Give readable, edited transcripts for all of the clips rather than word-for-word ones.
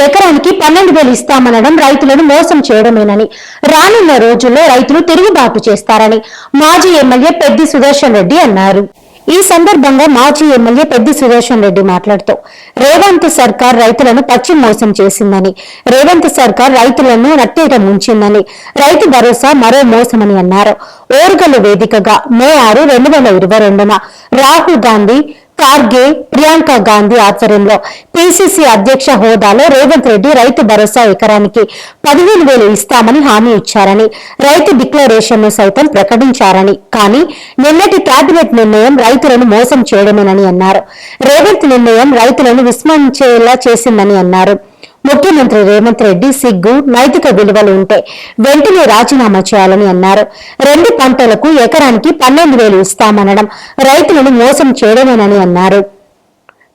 ఎకరానికి 12,000 ఇస్తామనడం రైతులను మోసం చేయడమేనని, రానున్న రోజుల్లో రైతులు తిరుగుబాటు చేస్తారని మాజీ ఎమ్మెల్యే పెద్ది సుదర్శన్ రెడ్డి అన్నారు. ఈ సందర్భంగా మాజీ ఎమ్మెల్యే పెద్ది సుదర్శన్ రెడ్డి మాట్లాడుతూ రేవంత్ సర్కార్ రైతులను పచ్చి మోసం చేసిందని, రేవంత్ సర్కార్ రైతులను నట్టేట ముంచిందని, రైతు భరోసా మరో మోసమని అన్నారు. ఓర్గలు వేదికగా మే 6, 2022న రాహుల్ గాంధీ, ఖార్గే, ప్రియాంక గాంధీ ఆధ్వర్యంలో పిసిసి అధ్యక్ష హోదాలో రేవంత్ రెడ్డి రైతు భరోసా ఎకరానికి 15,000 ఇస్తామని హామీ ఇచ్చారని, రైతు డిక్లరేషన్ ను సైతం ప్రకటించారని, కానీ నిన్నటి కేబినెట్ నిర్ణయం రైతులను మోసం చేయడమేనని అన్నారు. రేవంత్ నిర్ణయం రైతులను విస్మరించేలా చేసిందని అన్నారు. ముఖ్యమంత్రి రేవంత్ రెడ్డి సిగ్గు, నైతిక విలువలు ఉంటే వెంటనే రాజీనామా చేయాలని అన్నారు. 2 పంటలకు ఎకరానికి 12,000 ఇస్తామనడం రైతులను మోసం చేయడమేనని అన్నారు.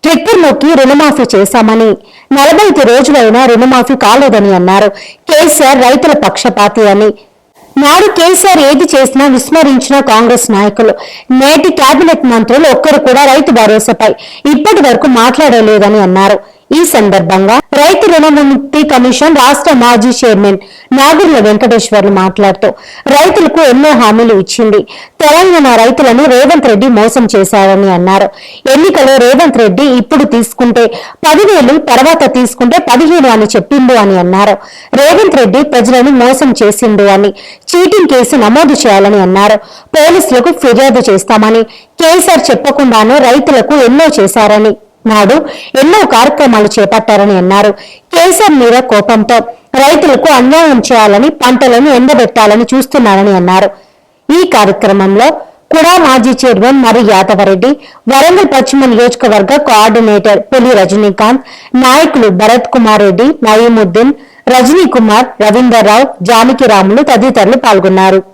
ట్విట్టర్లోకి రుణమాఫీ చేశామని, 45 రోజులైనా రుణమాఫీ కాలేదని అన్నారు. కేసీఆర్ రైతుల పక్షపాతి అని, నాడు కేసీఆర్ ఏది చేసినా విస్మరించిన కాంగ్రెస్ నాయకులు, నేటి కేబినెట్ మంత్రులు ఒక్కరు కూడా రైతు భరోసాపై ఇప్పటి వరకు మాట్లాడలేదని అన్నారు. ఈ సందర్భంగా రైతు రుణముక్తి కమిషన్ రాష్ట్ర మాజీ చైర్మన్ నాగుర్ల వెంకటేశ్వర్లు మాట్లాడుతూ రైతులకు ఎన్నో హామీలు ఇచ్చింది. తెలంగాణ రైతులను రేవంత్ రెడ్డి మోసం చేశారని అన్నారు. ఎన్నికలో రేవంత్ రెడ్డి ఇప్పుడు తీసుకుంటే 10,000, తర్వాత తీసుకుంటే 15 అని చెప్పిండు అని అన్నారు. రేవంత్ రెడ్డి ప్రజలను మోసం చేసిండు అని, చీటింగ్ కేసు నమోదు చేయాలని అన్నారు. పోలీసులకు ఫిర్యాదు చేస్తామని, కేసీఆర్ చెప్పకుండానే రైతులకు ఎన్నో చేశారని, నాడు ఎన్నో కార్యక్రమాలు చేపట్టారని అన్నారు. కేసీఆర్ మీద కోపంతో రైతులకు అన్యాయం చేయాలని, పంటలను ఎండబెట్టాలని చూస్తున్నారని అన్నారు. ఈ కార్యక్రమంలో కూడా మాజీ చైర్మన్ మరి యాదవరెడ్డి, వరంగల్ పశ్చిమ నియోజకవర్గ కోఆర్డినేటర్ పులి రజనీకాంత్, నాయకులు భరత్ కుమార్ రెడ్డి, నయీముద్దీన్, రజనీ కుమార్, రవీందర్ రావు, జానకి రాములు తదితరులు పాల్గొన్నారు.